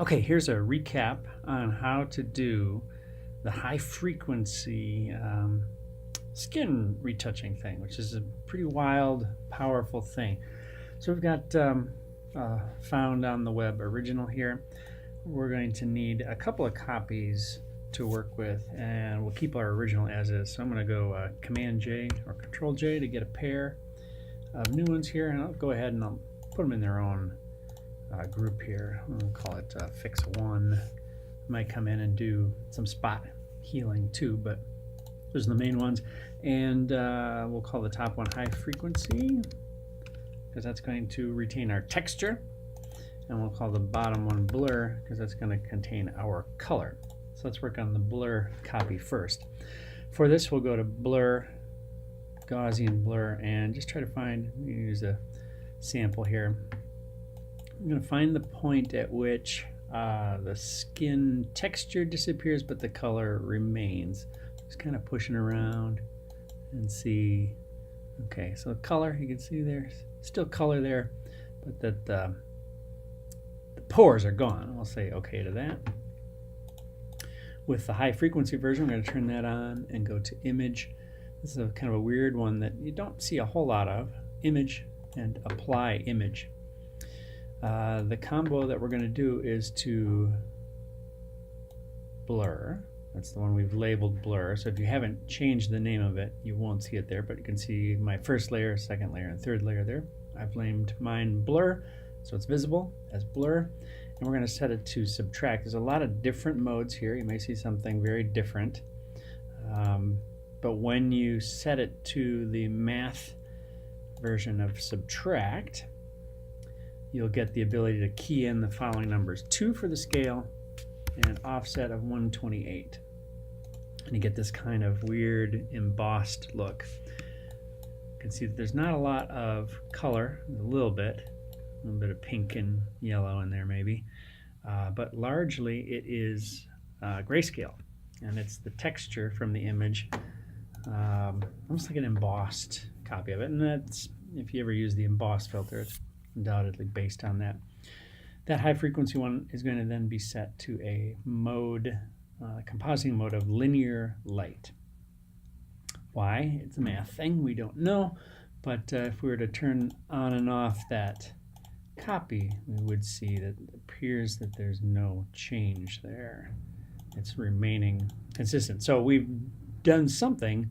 Okay, here's a recap on how to do the high frequency skin retouching thing, which is a pretty wild, powerful thing. So we've got found on the web original here. We're going to need a couple of copies to work with, and we'll keep our original as is. So I'm going to go Command J or Control J to get a pair of new ones here, and I'll go ahead and I'll put them in their own group here. We'll call it Fix 1. Might come in and do some spot healing too, but those are the main ones. And we'll call the top one High Frequency, because that's going to retain our texture. And we'll call the bottom one Blur, because that's going to contain our color. So let's work on the blur copy first. For this, we'll go to Blur, Gaussian Blur, and just try to find, use a sample here. I'm going to find the point at which the skin texture disappears, but the color remains. Just kind of pushing around and see. Okay, so color, you can see there's still color there, but that the pores are gone. I'll say okay to that. With the high frequency version, I'm going to turn that on and go to Image. This is a kind of a weird one that you don't see a whole lot of. Image and Apply Image. The combo that we're going to do is to blur. That's the one we've labeled blur. So if you haven't changed the name of it, you won't see it there, but you can see my first layer, second layer, and third layer there. I've named mine blur, so it's visible as blur. And we're going to set it to subtract. There's a lot of different modes here. You may see something very different. But when you set it to the math version of subtract, you'll get the ability to key in the following numbers: 2 for the scale and an offset of 128. And you get this kind of weird embossed look. You can see that there's not a lot of color, a little bit of pink and yellow in there maybe, but largely it is grayscale, and it's the texture from the image, almost like an embossed copy of it. And that's, if you ever use the emboss filter, it's undoubtedly based on that. That high frequency one is going to then be set to a mode, compositing mode of linear light. Why? It's a math thing, we don't know, but if we were to turn on and off that copy, we would see that it appears that there's no change there. It's remaining consistent. So we've done something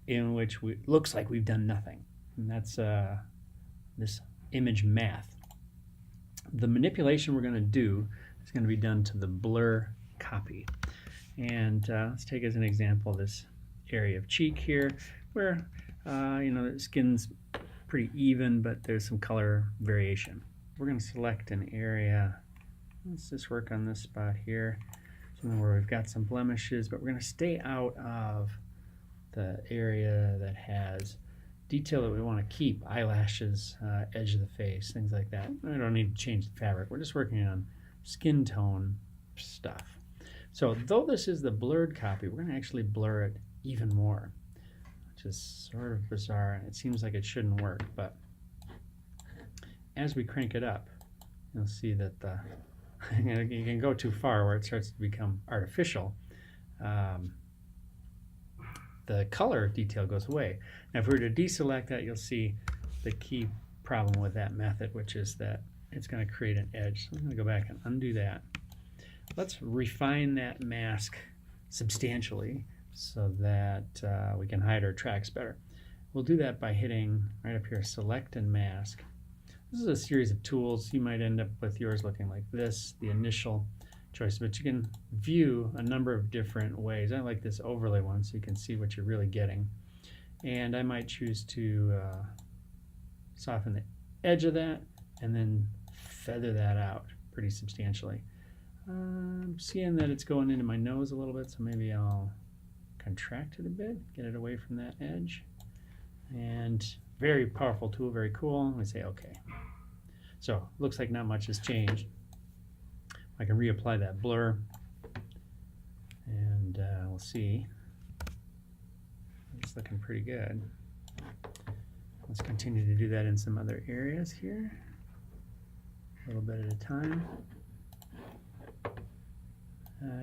in which it looks like we've done nothing, and that's this image math. The manipulation we're going to do is going to be done to the blur copy. And let's take as an example this area of cheek here, where the skin's pretty even, but there's some color variation. We're going to select an area. Let's just work on this spot here, somewhere where we've got some blemishes, but we're going to stay out of the area that has detail that we want to keep: eyelashes, edge of the face, things like that. I don't need to change the fabric. We're just working on skin tone stuff. So though this is the blurred copy, we're going to actually blur it even more, which is sort of bizarre. It seems like it shouldn't work, but as we crank it up, you'll see that you can go too far where it starts to become artificial. The color detail goes away. Now if we were to deselect that, you'll see the key problem with that method, which is that it's going to create an edge. So I'm going to go back and undo that. Let's refine that mask substantially so that we can hide our tracks better. We'll do that by hitting right up here, Select and Mask. This is a series of tools. You might end up with yours looking like this, the initial choice, but you can view a number of different ways. I like this overlay one so you can see what you're really getting. And I might choose to soften the edge of that and then feather that out pretty substantially. I'm seeing that it's going into my nose a little bit, so maybe I'll contract it a bit, get it away from that edge. And very powerful tool, very cool. We say okay. So looks like not much has changed. I can reapply that blur, and we'll see. It's looking pretty good. Let's continue to do that in some other areas here, a little bit at a time.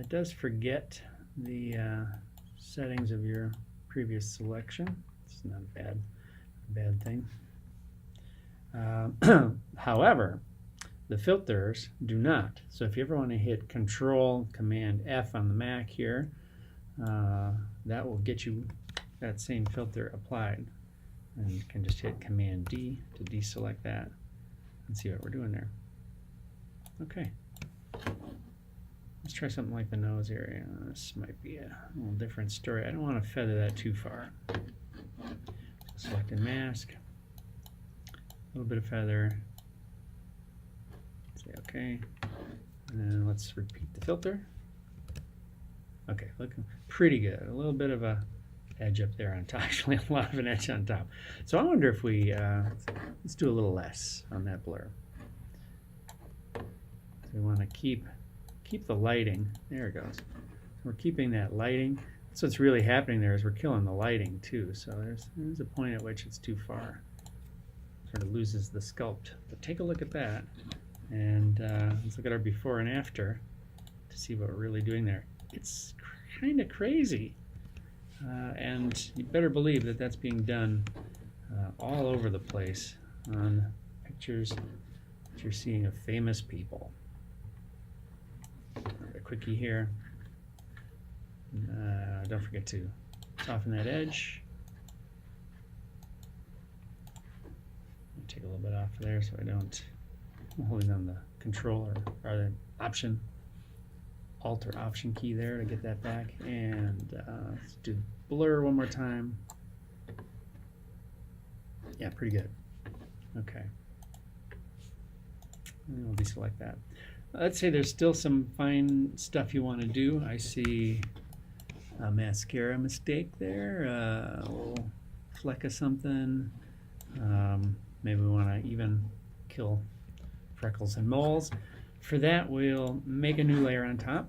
It does forget the settings of your previous selection. It's not a bad thing. However, the filters do not. So if you ever want to hit Control Command F on the Mac here, that will get you that same filter applied. And you can just hit Command D to deselect that and see what we're doing there. Okay. Let's try something like the nose area. This might be a little different story. I don't want to feather that too far. Select and mask. A little bit of feather. Say OK. And then let's repeat the filter. Okay, looking pretty good. A little bit of a edge up there on top. Actually, a lot of an edge on top. So I wonder if we let's do a little less on that blur. So we want to keep the lighting. There it goes. We're keeping that lighting. So what's really happening there is we're killing the lighting too. So there's a point at which it's too far. Sort of loses the sculpt. But take a look at that, and let's look at our before and after to see what we're really doing there. It's kind of crazy, and you better believe that that's being done all over the place on pictures that you're seeing of famous people. A quickie here. Don't forget to soften that edge. Take a little bit off there so I don't. I'm holding on the control or the option, Alt or Option key there to get that back. And let's do blur one more time. Yeah, pretty good. Okay. And we'll deselect that. Let's say there's still some fine stuff you want to do. I see a mascara mistake there, a little fleck of something. Maybe we want to even kill freckles and moles. For that, we'll make a new layer on top.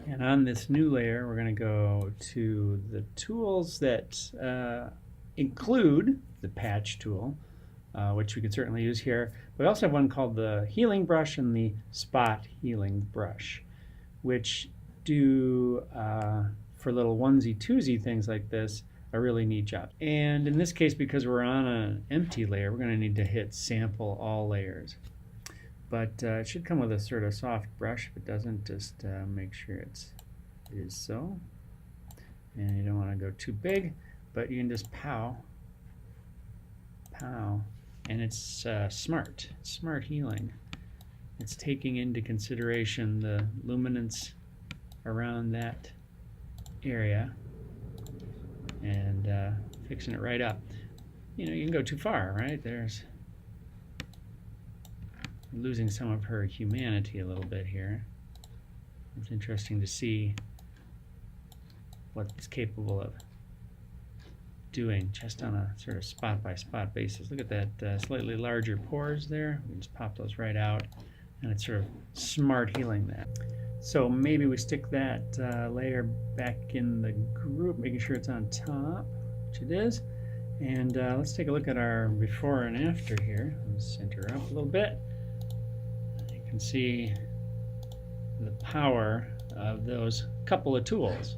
And on this new layer, we're going to go to the tools that include the patch tool, which we could certainly use here. We also have one called the healing brush and the spot healing brush, which do, for little onesie-twosie things like this, a really neat job. And in this case, because we're on an empty layer, we're going to need to hit Sample All Layers. But it should come with a sort of soft brush. If it doesn't, just make sure it is so. And you don't want to go too big, but you can just pow. And it's smart healing. It's taking into consideration the luminance around that area and fixing it right up. You know, you can go too far, right? There's losing some of her humanity a little bit here. It's interesting to see what it's capable of doing just on a sort of spot by spot basis. Look at that slightly larger pores there. We can just pop those right out, and it's sort of smart healing that. So maybe we stick that layer back in the group, making sure it's on top, which it is. And let's take a look at our before and after here. Let's center up a little bit. You can see the power of those couple of tools.